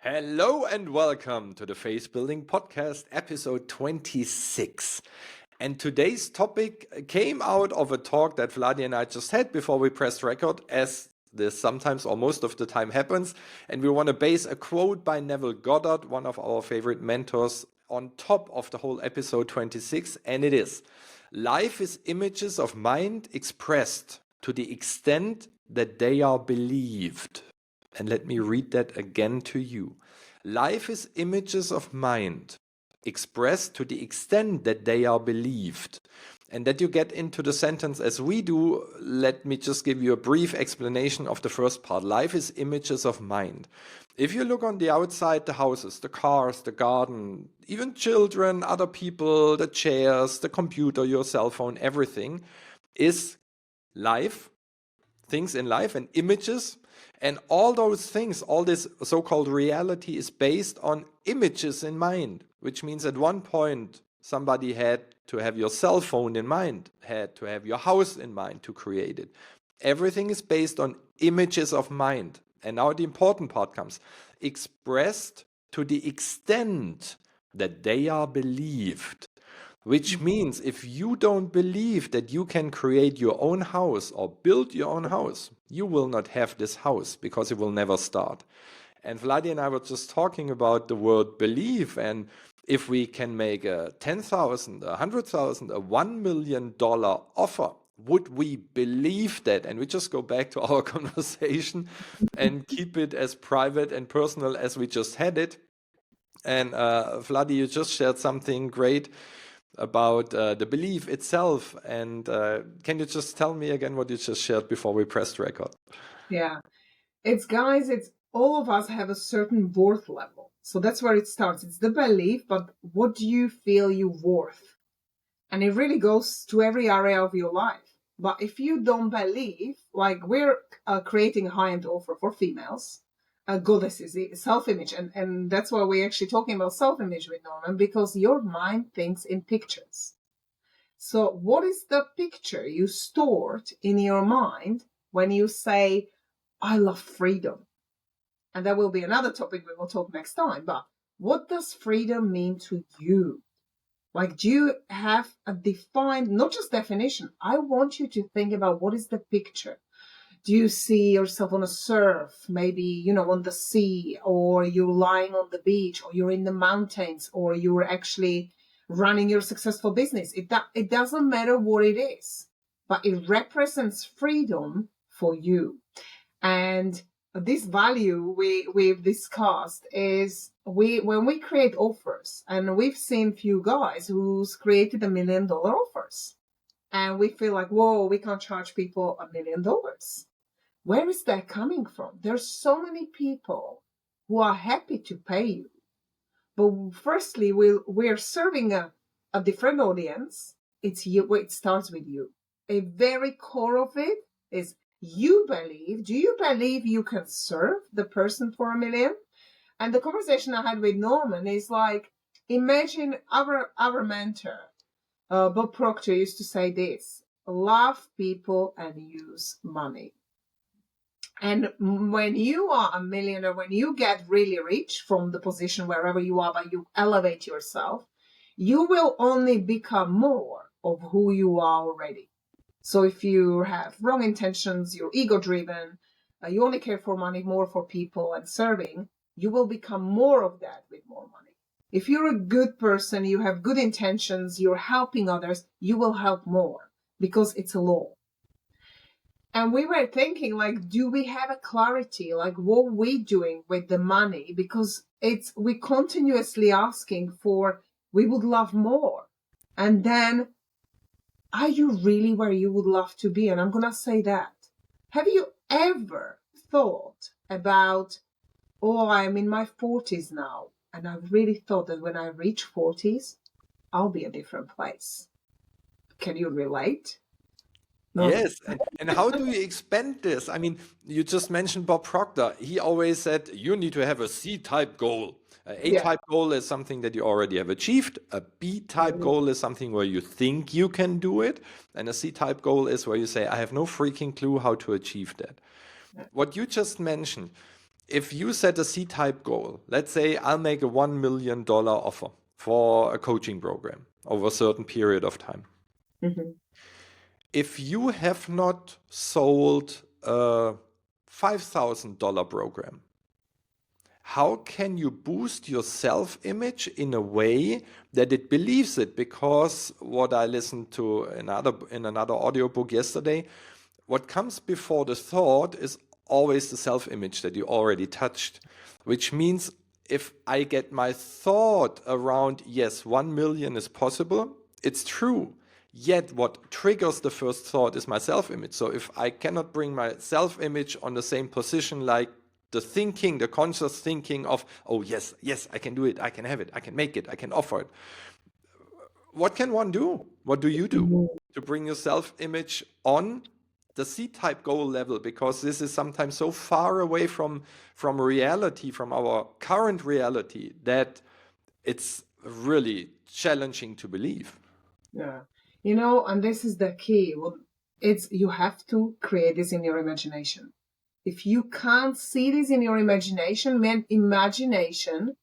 Hello and welcome to the Face Building Podcast, episode 26. And today's topic came out of a talk that Vladi and I just had before we pressed record, as this sometimes or most of the time happens. And we want to base a quote by Neville Goddard, one of our favorite mentors, on top of the whole episode 26. And it is, life is images of mind expressed to the extent that they are believed. And let me read that again to you. Life is images of mind expressed to the extent that they are believed. And that you get into the sentence as we do, let me just give you a brief explanation of the first part. Life is images of mind. If you look on the outside, the houses, the cars, the garden, even children, other people, the chairs, the computer, your cell phone, everything is life, things in life and images. And all those things, all this so-called reality is based on images in mind, which means at one point somebody had to have your cell phone in mind, had to have your house in mind to create it. Everything is based on images of mind. And now the important part comes, expressed to the extent that they are believed. Which means if you don't believe that you can create your own house or build your own house, you will not have this house because it will never start. And Vladi and I were just talking about the word believe, and if we can make a 10,000, 100,000, a $1 million offer, would we believe that? And we just go back to our conversation and keep it as private and personal as we just had it. And Vladi, you just shared something great about the belief itself. And can you just tell me again what you just shared before we pressed record? Yeah, it's all of us have a certain worth level. So that's where it starts. It's the belief, but what do you feel you're worth? And it really goes to every area of your life. But if you don't believe, like we're creating a high-end offer for females, goddesses, self-image. And that's why we're actually talking about self-image with Norman, because your mind thinks in pictures. So what is the picture you stored in your mind when you say, I love freedom? And that will be another topic we will talk next time. But what does freedom mean to you? Like, do you have a defined, not just definition? I want you to think about what is the picture. Do you see yourself on a surf, maybe, on the sea, or you're lying on the beach, or you're in the mountains, or you're actually running your successful business? It doesn't matter what it is, but it represents freedom for you. And this value we've discussed is when we create offers, and we've seen few guys who's created $1 million offers, and we feel like, whoa, we can't charge people $1 million. Where is that coming from? There's so many people who are happy to pay you. But firstly, we're serving a different audience. It's you. It starts with you. A very core of it is you believe. Do you believe you can serve the person for $1 million? And the conversation I had with Norman is like, imagine our mentor, Bob Proctor, used to say this: love people and use money. And when you are a millionaire, when you get really rich from the position wherever you are, but you elevate yourself, you will only become more of who you are already. So if you have wrong intentions, you're ego-driven, you only care for money, more for people and serving, you will become more of that with more money. If you're a good person, you have good intentions, you're helping others, you will help more because it's a law. And we were thinking, like, do we have a clarity, like what we doing with the money? Because we continuously asking for, we would love more. And then, are you really where you would love to be? And I'm going to say that. Have you ever thought about, oh, I'm in my 40s now, and I've really thought that when I reach 40s, I'll be a different place. Can you relate? No. Yes, and how do you expand this? I mean, you just mentioned Bob Proctor. He always said you need to have a C-type goal. A A-type goal is something that you already have achieved. A B-type goal is something where you think you can do it. And a C-type goal is where you say, I have no freaking clue how to achieve that. What you just mentioned, if you set a C-type goal, let's say I'll make a $1 million offer for a coaching program over a certain period of time. Mhm. If you have not sold a $5,000 program, how can you boost your self-image in a way that it believes it? Because what I listened to in another audiobook yesterday, what comes before the thought is always the self-image that you already touched, which means if I get my thought around, yes, 1 million is possible, it's true. Yet what triggers the first thought is my self-image. So if I cannot bring my self-image on the same position like the thinking, the conscious thinking of, oh, yes, yes, I can do it, I can have it, I can make it, I can offer it. What can one do? What do you do Mhm. to bring your self-image on the C-type goal level? Because this is sometimes so far away from reality, from our current reality, that it's really challenging to believe. Yeah. And this is the key. Well, it's you have to create this in your imagination. If you can't see this in your imagination, man, imagination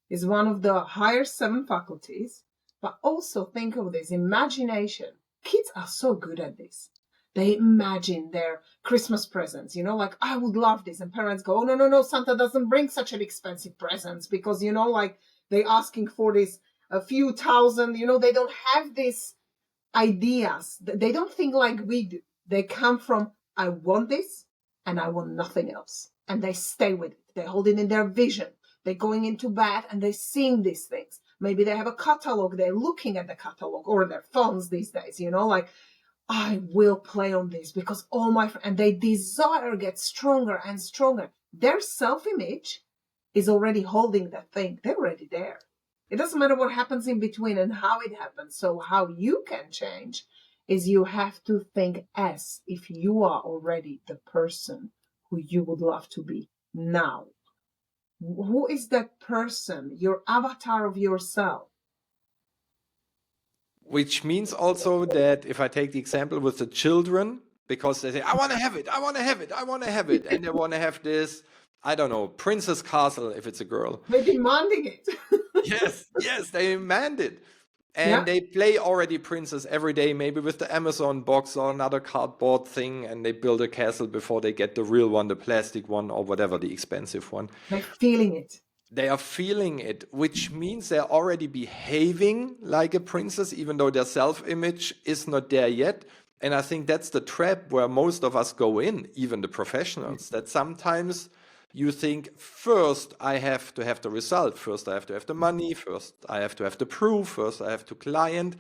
is one of the higher seven faculties. But also think of this imagination. Kids are so good at this. They imagine their Christmas presents, like, I would love this. And parents go, oh, no, no, no, Santa doesn't bring such an expensive presents because, like they asking for this a few thousand, they don't have these ideas. They don't think like we do. They come from, I want this and I want nothing else. And they stay with it. They hold it in their vision. They're going into bed and they're seeing these things. Maybe they have a catalog. They're looking at the catalog or their phones these days, like, I will play on this because all my friends, and their desire gets stronger and stronger. Their self-image is already holding that thing. They're already there. It doesn't matter what happens in between and how it happens. So how you can change is you have to think as if you are already the person who you would love to be now. Who is that person, your avatar of yourself? Which means also that if I take the example with the children, because they say, I want to have it, I want to have it, I want to have it. And they want to have this, I don't know, Princess Castle if it's a girl. They're demanding it. Yes, yes, they demand it. Yeah. And they play already Princess every day, maybe with the Amazon box or another cardboard thing, and they build a castle before they get the real one, the plastic one, or whatever, the expensive one. They're feeling it. They are feeling it, which means they're already behaving like a princess, even though their self-image is not there yet. And I think that's the trap where most of us go in, even the professionals, that sometimes you think, first I have to have the result, first I have to have the money, first I have to have the proof, first I have to client.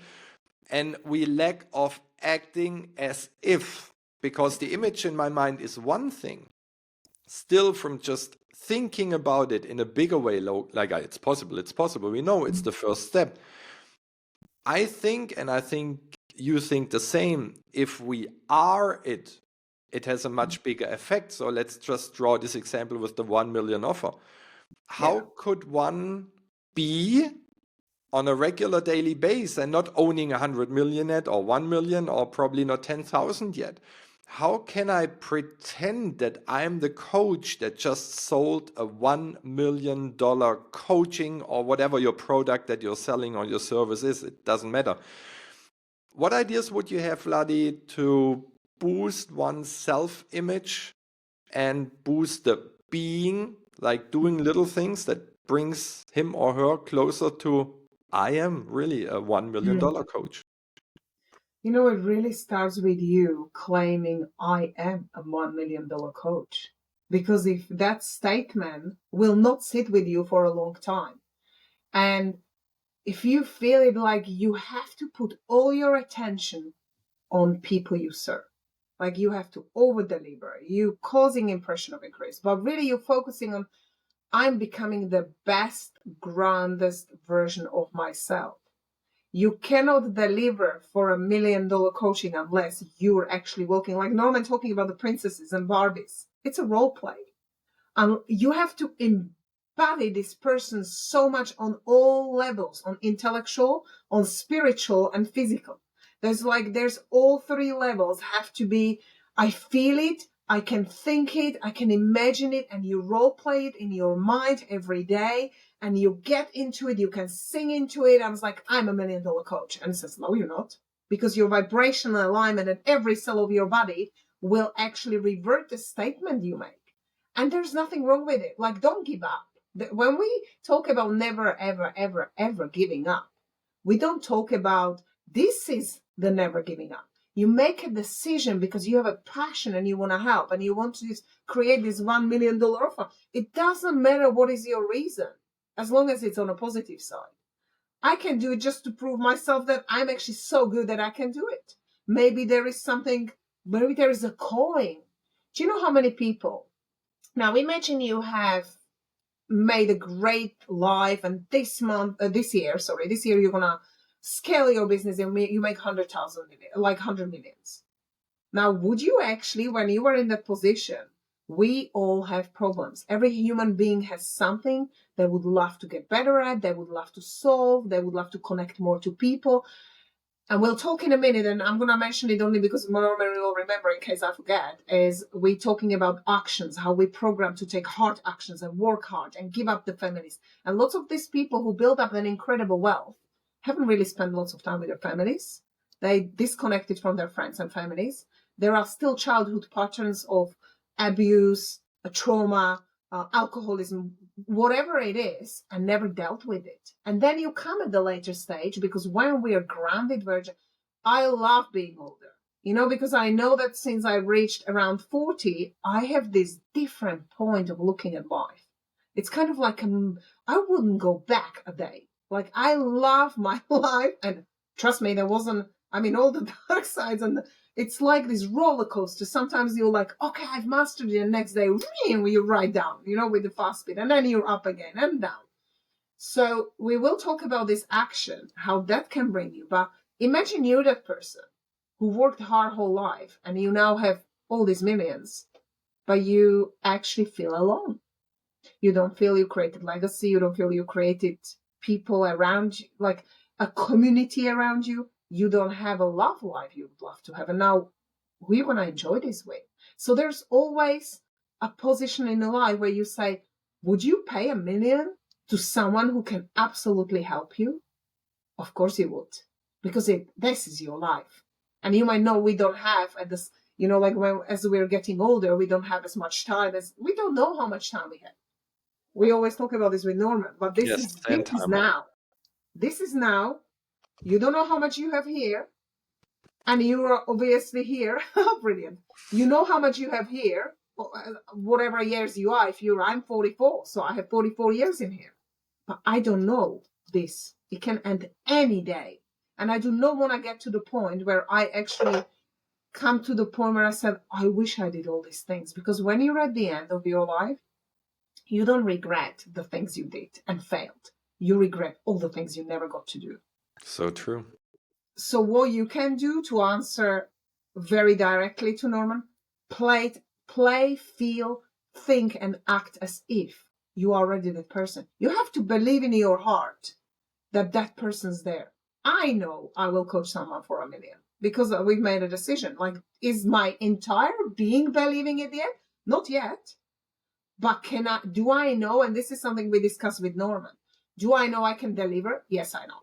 And we lack of acting as if, because the image in my mind is one thing, still from just thinking about it in a bigger way, like it's possible, we know it's the first step. I think, and I think you think the same, if we are it has a much bigger effect. So let's just draw this example with the 1 million offer. Yeah. How could one be on a regular daily basis and not owning 100 million yet, or 1 million, or probably not 10,000 yet? How can I pretend that I'm the coach that just sold a $1 million coaching or whatever your product that you're selling or your service is? It doesn't matter. What ideas would you have, Vladi, to boost one's self-image and boost the being, like doing little things that brings him or her closer to, I am really a $1 million Mm. coach? It really starts with you claiming, I am a $1 million coach. Because if that statement will not sit with you for a long time, and if you feel it like you have to put all your attention on people you serve, like you have to over deliver, you causing impression of increase, but really you're focusing on, I'm becoming the best, grandest version of myself. You cannot deliver for $1 million coaching unless you're actually working, like Norman talking about the princesses and Barbies. It's a role play. And you have to embody this person so much on all levels, on intellectual, on spiritual, and physical. There's all three levels have to be, I feel it, I can think it, I can imagine it, and you role play it in your mind every day, and you get into it, you can sing into it. I was like, I'm $1 million coach. And it says, no, you're not. Because your vibrational alignment and every cell of your body will actually revert the statement you make. And there's nothing wrong with it. Like, don't give up. When we talk about never, ever, ever, ever giving up, we don't talk about this is the never giving up. You make a decision because you have a passion and you want to help and you want to create this $1 million offer. It doesn't matter what is your reason, as long as it's on a positive side. I can do it just to prove myself that I'm actually so good that I can do it. Maybe there is something, maybe there is a calling. Do you know how many people? Now imagine you have made a great life, and this year you're gonna scale your business and you make 100,000 like 100 millions. Now, would you actually, when you were in that position, we all have problems. Every human being has something they would love to get better at, they would love to solve, they would love to connect more to people. And we'll talk in a minute, and I'm going to mention it only because Mary will remember in case I forget, is we're talking about actions, how we program to take hard actions and work hard and give up the families. And lots of these people who build up an incredible wealth haven't really spent lots of time with their families. They disconnected from their friends and families. There are still childhood patterns of abuse, trauma, alcoholism, whatever it is, and never dealt with it. And then you come at the later stage, because when we are grounded virgin, I love being older, because I know that since I reached around 40, I have this different point of looking at life. It's kind of like I wouldn't go back a day. Like, I love my life, and trust me, there wasn't, all the dark sides, and it's like this roller coaster. Sometimes you're like, okay, I've mastered it, and next day, you're right down, with the fast speed, and then you're up again and down. So we will talk about this action, how that can bring you. But imagine you're that person who worked hard whole life, and you now have all these millions, but you actually feel alone. You don't feel you created legacy. You don't feel you created people around you, like a community around you. You don't have a love life you would love to have. And now who are you going to enjoy this with? So there's always a position in the life where you say, would you pay $1 million to someone who can absolutely help you? Of course you would, because this is your life. And you might know we don't have at this, as we're getting older, we don't have as much time we don't know how much time we have. We always talk about this with Norman, but this is now. This is now. You don't know how much you have here, and you are obviously here. Brilliant. You know how much you have here, whatever years you are. I'm 44, so I have 44 years in here. But I don't know this. It can end any day. And I do not want to get to the point where I actually come to the point where I said, I wish I did all these things. Because when you're at the end of your life, you don't regret the things you did and failed. You regret all the things you never got to do. So true. So what you can do, to answer very directly to Norman, play, feel, think, and act as if you are already that person. You have to believe in your heart that that person's there. I know I will coach someone for $1 million because we've made a decision. Like, is my entire being believing it yet? Not yet. But do I know, and this is something we discussed with Norman, do I know I can deliver? Yes, I know.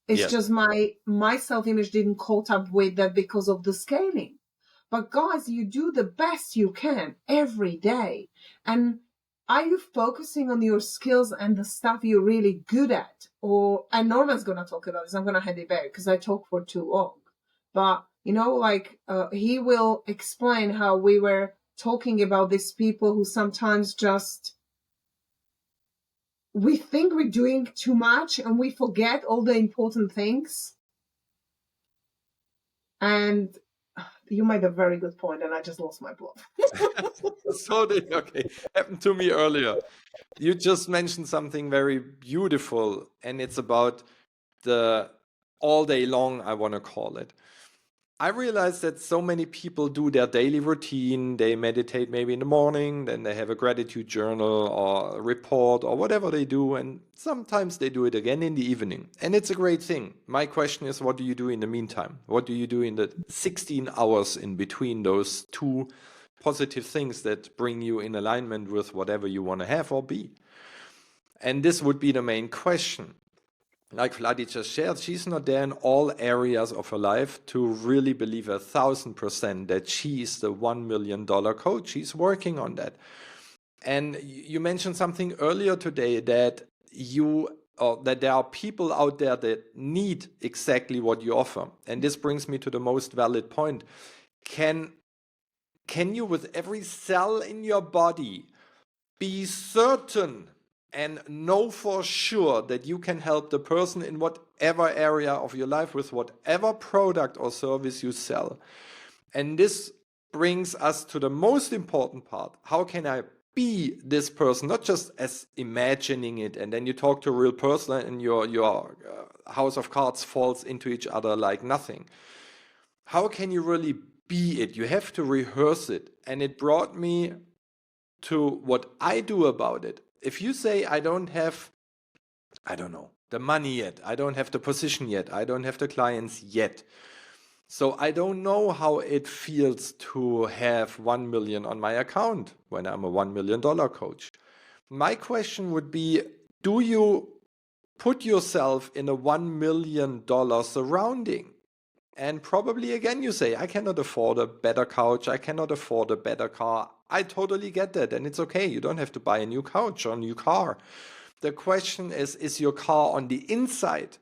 It's just my self-image didn't caught up with that because of the scaling. But guys, you do the best you can every day. And are you focusing on your skills and the stuff you're really good at? And Norman's going to talk about this. I'm going to hand it back because I talk for too long. But, he will explain how we were talking about these people who sometimes we think we're doing too much and we forget all the important things. And you made a very good point, and I just lost my plot. Okay. Happened to me earlier. You just mentioned something very beautiful, and it's about the all day long, I want to call it. I realize that so many people do their daily routine. They meditate maybe in the morning, then they have a gratitude journal or a report or whatever they do. And sometimes they do it again in the evening. And it's a great thing. My question is, what do you do in the meantime? What do you do in the 16 hours in between those two positive things that bring you in alignment with whatever you want to have or be. And this would be the main question. Like Vladi just shared, she's not there in all areas of her life to really believe 1,000% that she's the $1 million coach. She's working on that. And you mentioned something earlier today that that there are people out there that need exactly what you offer. And this brings me to the most valid point. Can you, with every cell in your body, be certain and know for sure that you can help the person in whatever area of your life with whatever product or service you sell? And this brings us to the most important part. How can I be this person, not just as imagining it, and then you talk to a real person and your house of cards falls into each other like nothing. How can you really be it? You have to rehearse it. And it brought me to what I do about it. If you say, I don't have, I don't know, the money yet, I don't have the position yet, I don't have the clients yet, so I don't know how it feels to have 1 million on my account when I'm a $1 million coach. My question would be, do you put yourself in a $1 million surrounding? And probably again you say, I cannot afford a better couch, I cannot afford a better car. I totally get that, and it's okay. You don't have to buy a new couch or a new car. The question is your car on the inside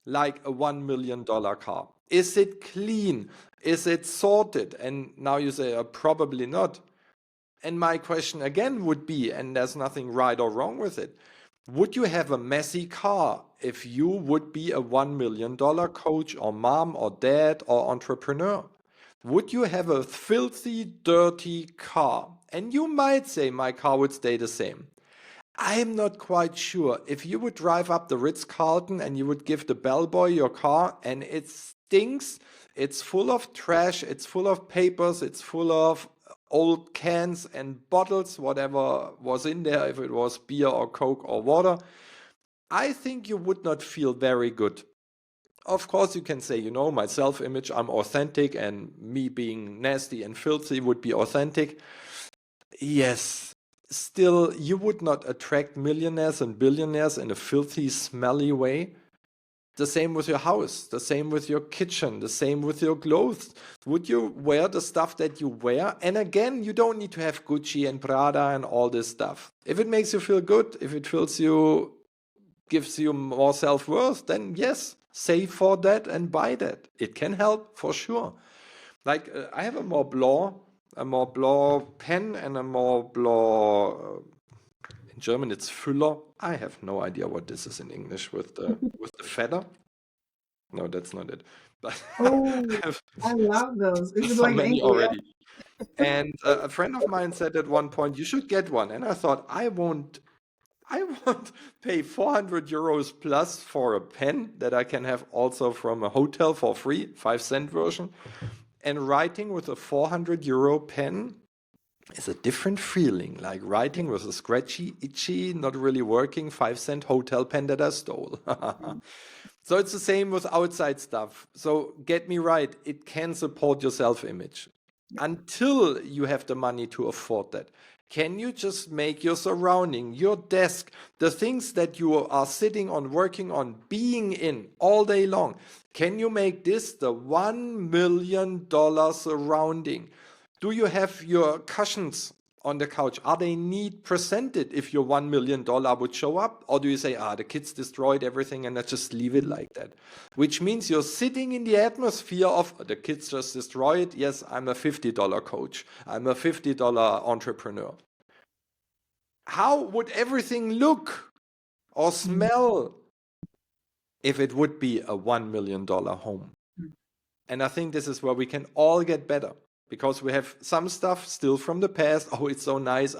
like a $1 million car? Is it clean? Is it sorted? And now you say, probably not. And my question again would be, and there's nothing right or wrong with it, would you have a messy car if you would be a $1 million coach or mom or dad or entrepreneur? Would you have a filthy, dirty car? And you might say my car would stay the same. I'm not quite sure. If you would drive up the Ritz-Carlton and you would give the bellboy your car and it stinks, it's full of trash, it's full of papers, it's full of old cans and bottles, whatever was in there, if it was beer or Coke or water, I think you would not feel very good. Of course, you can say, my self-image, I'm authentic, and me being nasty and filthy would be authentic. Yes. Still, you would not attract millionaires and billionaires in a filthy, smelly way. The same with your house, the same with your kitchen, the same with your clothes. Would you wear the stuff that you wear? And again, you don't need to have Gucci and Prada and all this stuff. If it makes you feel good, if it gives you more self-worth, then yes, save for that and buy that. It can help for sure. Like I have a Mont Blanc pen and a Mont Blanc, in German it's Füller. I have no idea what this is in English with the feather. No, that's not it. But Oh, I have I love those. Is it so like an many angel? already. And a friend of mine said at one point, you should get one. And I thought, I won't pay 400 euros plus for a pen that I can have also from a hotel for free, 5-cent version. And writing with a 400 euro pen is a different feeling, like writing with a scratchy, itchy, not really working 5-cent hotel pen that I stole. So it's the same with outside stuff. So get me right, it can support your self-image until you have the money to afford that. Can you just make your surrounding, your desk, the things that you are sitting on, working on, being in all day long, can you make this the $1 million surrounding? Do you have your cushions on the couch? Are they neat presented if your $1 million would show up? Or do you say, the kids destroyed everything and let's just leave it like that? Which means you're sitting in the atmosphere of the kids just destroyed. Yes, I'm a $50 coach. I'm a $50 entrepreneur. How would everything look or smell if it would be a $1 million home? And I think this is where we can all get better. Because we have some stuff still from the past. Oh, it's so nice.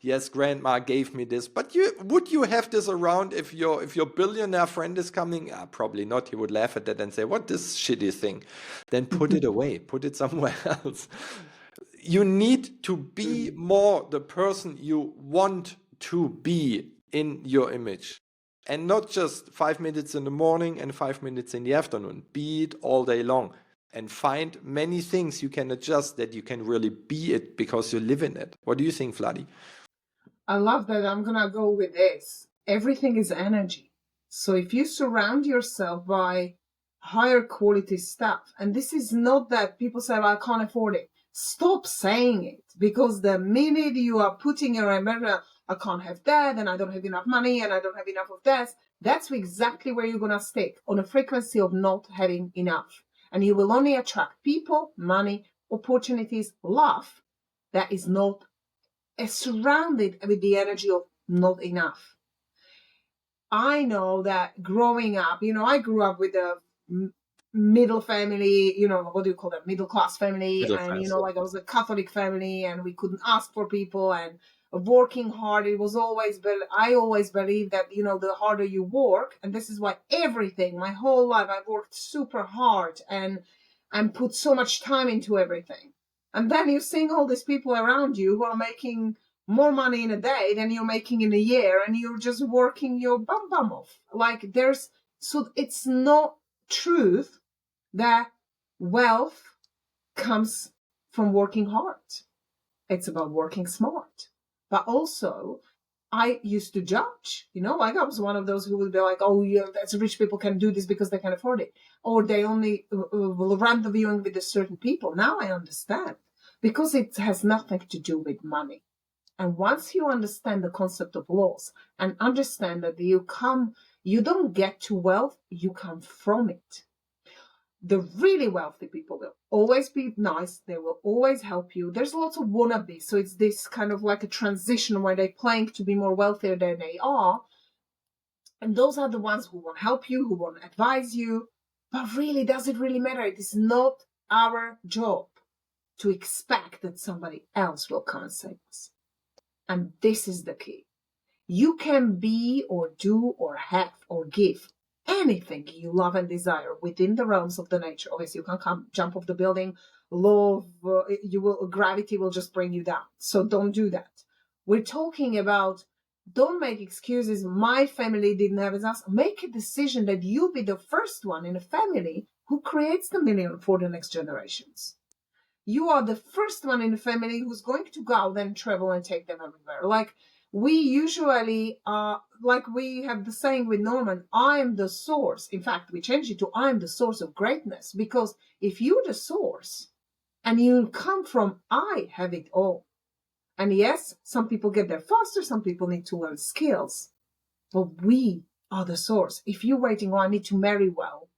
Yes, grandma gave me this. But would you have this around if your billionaire friend is coming? Probably not. He would laugh at that and say, what, this shitty thing? Then put it away. Put it somewhere else. You need to be more the person you want to be in your image. And not just 5 minutes in the morning and 5 minutes in the afternoon. Be it all day long. and find many things you can adjust that you can really be it because you live in it. What do you think, Vladi? I love that. I'm going to go with this. Everything is energy. So if you surround yourself by higher quality stuff, and this is not that people say, well, I can't afford it. Stop saying it, because the minute you are putting your emotion, I can't have that, and I don't have enough money, and I don't have enough of that, that's exactly where you're going to stick, on a frequency of not having enough. And you will only attract people, money, opportunities, love that is not surrounded with the energy of not enough. I know that growing up, I grew up with a middle family, what do you call that? Middle class family. Middle And, class. like I was a Catholic family, and we couldn't ask for people, and working hard. It was always, I always believe that, the harder you work, and this is why everything, my whole life, I've worked super hard and put so much time into everything. And then you're seeing all these people around you who are making more money in a day than you're making in a year, and you're just working your bum off. Like so it's not truth that wealth comes from working hard. It's about working smart. But also, I used to judge, like I was one of those who would be like, oh, yeah, that's rich people can do this because they can afford it. Or they only will run the viewing with a certain people. Now I understand, because it has nothing to do with money. And once you understand the concept of laws and understand that you don't get to wealth, you come from it. The really wealthy people will always be nice. They will always help you. There's lots of wannabes. So it's this kind of like a transition where they're playing to be more wealthier than they are. And those are the ones who won't help you, who won't advise you. But really, does it really matter? It is not our job to expect that somebody else will come and save us. And this is the key. You can be or do or have or give anything you love and desire within the realms of the nature. Obviously, you can jump off the building. Law of gravity will just bring you down. So don't do that. We're talking about, don't make excuses. My family didn't have it. Make a decision that you'll be the first one in a family who creates the million for the next generations. You are the first one in the family who's going to go out and travel and take them everywhere. Like we usually like we have the saying with Norman, I am the source. In fact, we change it to I am the source of greatness, because if you're the source and you come from I have it all. And yes, some people get there faster, some people need to learn skills, but we are the source. If you're waiting, oh, I need to marry well,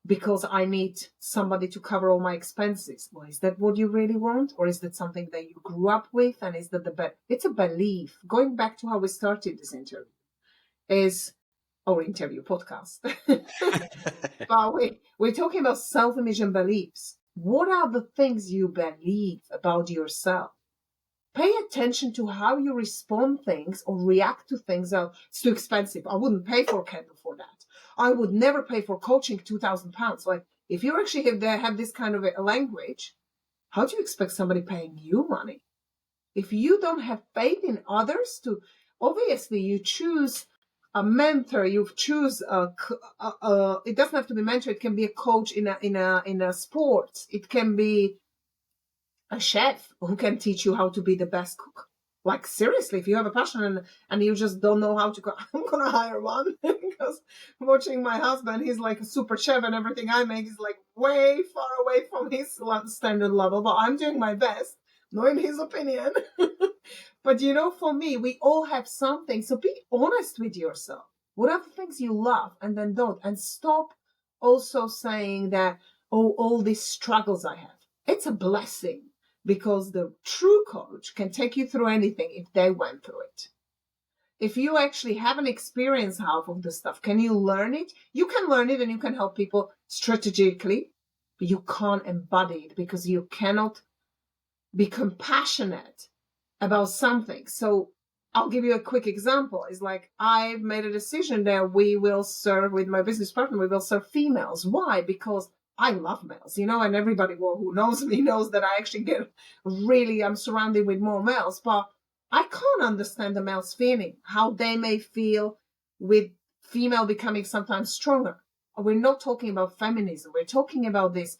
because I need somebody to cover all my expenses. Well, is that what you really want? Or is that something that you grew up with? And is that it's a belief. Going back to how we started this interview, is our interview podcast. But we're talking about self-image and beliefs. What are the things you believe about yourself? Pay attention to how you respond things or react to things. It's too expensive. I wouldn't pay for a candle for that. I would never pay for coaching £2,000. Like, if you actually have this kind of a language, how do you expect somebody paying you money? If you don't have faith in others, obviously you choose a mentor. You choose it doesn't have to be a mentor. It can be a coach in a sport. It can be a chef who can teach you how to be the best cook. Like, seriously, if you have a passion and you just don't know how to cook, I'm going to hire one. Because watching my husband, he's like a super chef, and everything I make is like way far away from his standard level. But I'm doing my best, knowing his opinion. But, for me, we all have something. So be honest with yourself. What are the things you love and then don't? And stop also saying that, oh, all these struggles I have. It's a blessing. Because the true coach can take you through anything if they went through it. If you actually haven't experienced half of the stuff, can you learn it? You can learn it and you can help people strategically, but you can't embody it, because you cannot be compassionate about something. So I'll give you a quick example. It's like, I've made a decision that we will serve, with my business partner, we will serve females. Why? Because I love males, and everybody who knows me knows that I actually I'm surrounded with more males, but I can't understand the male's feeling, how they may feel with female becoming sometimes stronger. We're not talking about feminism. We're talking about this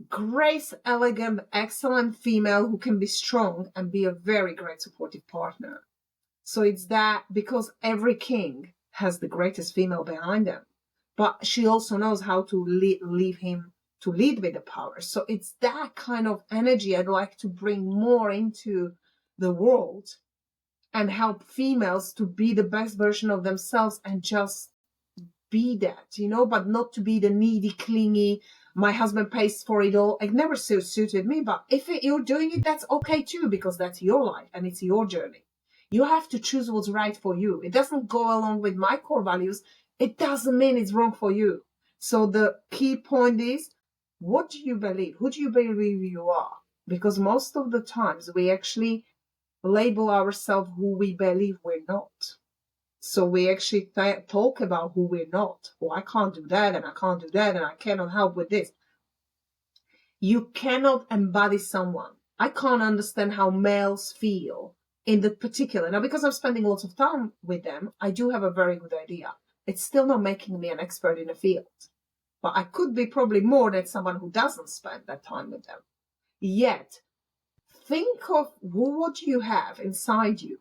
grace, elegant, excellent female who can be strong and be a very great supportive partner. So it's that, because every king has the greatest female behind them, but she also knows how to leave him to lead with the power. So it's that kind of energy I'd like to bring more into the world and help females to be the best version of themselves and just be that, but not to be the needy, clingy, my husband pays for it all. It never suited me, but if you're doing it, that's okay too, because that's your life and it's your journey. You have to choose what's right for you. It doesn't go along with my core values. It doesn't mean it's wrong for you. So the key point is, what do you believe? Who do you believe you are? Because most of the times we actually label ourselves who we believe we're not. So we actually talk about who we're not. Oh, I can't do that, and I can't do that, and I cannot help with this. You cannot embody someone. I can't understand how males feel in the particular. Now, because I'm spending lots of time with them, I do have a very good idea. It's still not making me an expert in a field. But I could be probably more than someone who doesn't spend that time with them. Yet, think of what you have inside you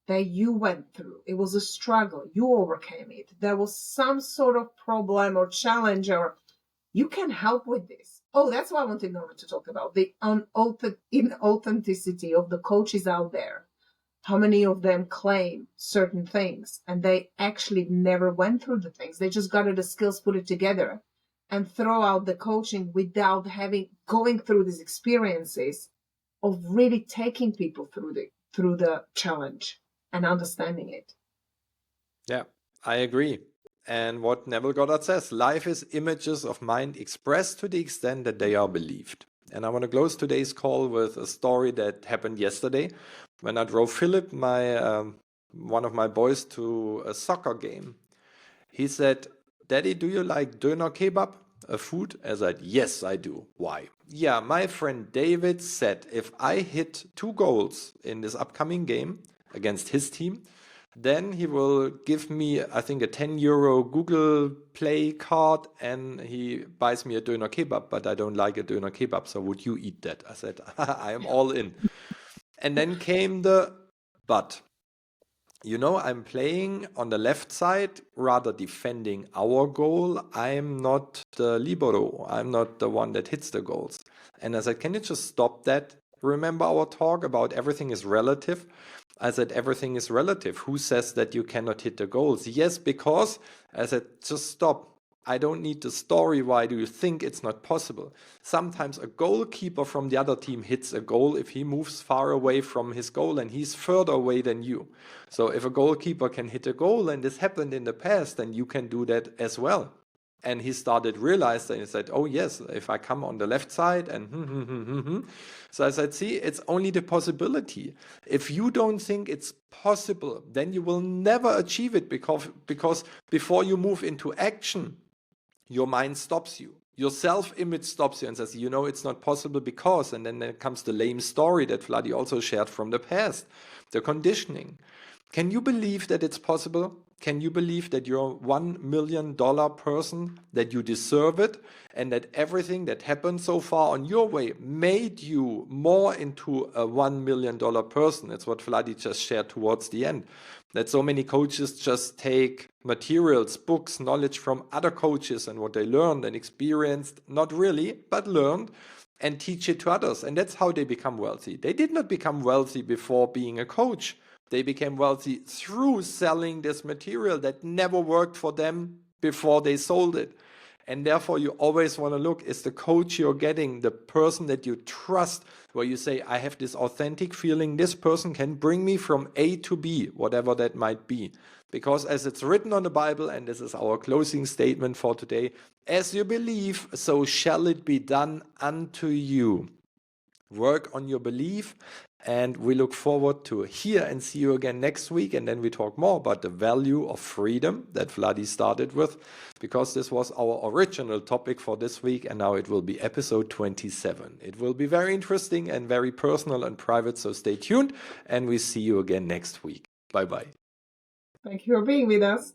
that you went through. It was a struggle. You overcame it. There was some sort of problem or challenge, or you can help with this. Oh, that's what I wanted Norman to talk about. The inauthenticity of the coaches out there. How many of them claim certain things and they actually never went through the things. They just got the skills, put it together, and throw out the coaching without going through these experiences of really taking people through the challenge and understanding it. Yeah, I agree. And what Neville Goddard says, life is images of mind expressed to the extent that they are believed. And I want to close today's call with a story that happened yesterday when I drove Philip, one of my boys, to a soccer game. He said, "Daddy, do you like döner kebab, a food?" I said, "Yes, I do." "Why?" "Yeah, my friend David said if I hit 2 goals in this upcoming game against his team, then he will give me, I think, a 10 euro Google Play card and he buys me a döner kebab, but I don't like a döner kebab, so would you eat that?" I said, "I am all in." And then came the but. I'm playing on the left side, rather defending our goal. I'm not the libero. I'm not the one that hits the goals. And I said, "Can you just stop that? Remember our talk about everything is relative?" I said, "Everything is relative. Who says that you cannot hit the goals?" "Yes, because," I said, "just stop. I don't need the story. Why do you think it's not possible?" Sometimes a goalkeeper from the other team hits a goal if he moves far away from his goal and he's further away than you. So if a goalkeeper can hit a goal, and this happened in the past, then you can do that as well. And he started realizing, he said, "Oh yes, if I come on the left side and So I said, "See, it's only the possibility. If you don't think it's possible, then you will never achieve it, because before you move into action, your mind stops you. Your self-image stops you and says, it's not possible because," and then there comes the lame story that Vladi also shared from the past, the conditioning. Can you believe that it's possible? Can you believe that you're a $1 million person, that you deserve it, and that everything that happened so far on your way made you more into a $1 million person? It's what Vladi just shared towards the end. That so many coaches just take materials, books, knowledge from other coaches and what they learned and experienced, not really, but learned, and teach it to others. And that's how they become wealthy. They did not become wealthy before being a coach. They became wealthy through selling this material that never worked for them before they sold it. And therefore, you always want to look, is the coach you're getting the person that you trust, where you say, "I have this authentic feeling, this person can bring me from A to B," whatever that might be. Because as it's written on the Bible, and this is our closing statement for today, "As you believe, so shall it be done unto you." Work on your belief, and we look forward to hear and see you again next week, and then we talk more about the value of freedom that Vladi started with, because this was our original topic for this week, and now it will be episode 27. It will be very interesting and very personal and private, so stay tuned, and we see you again next week. Bye-bye. Thank you for being with us.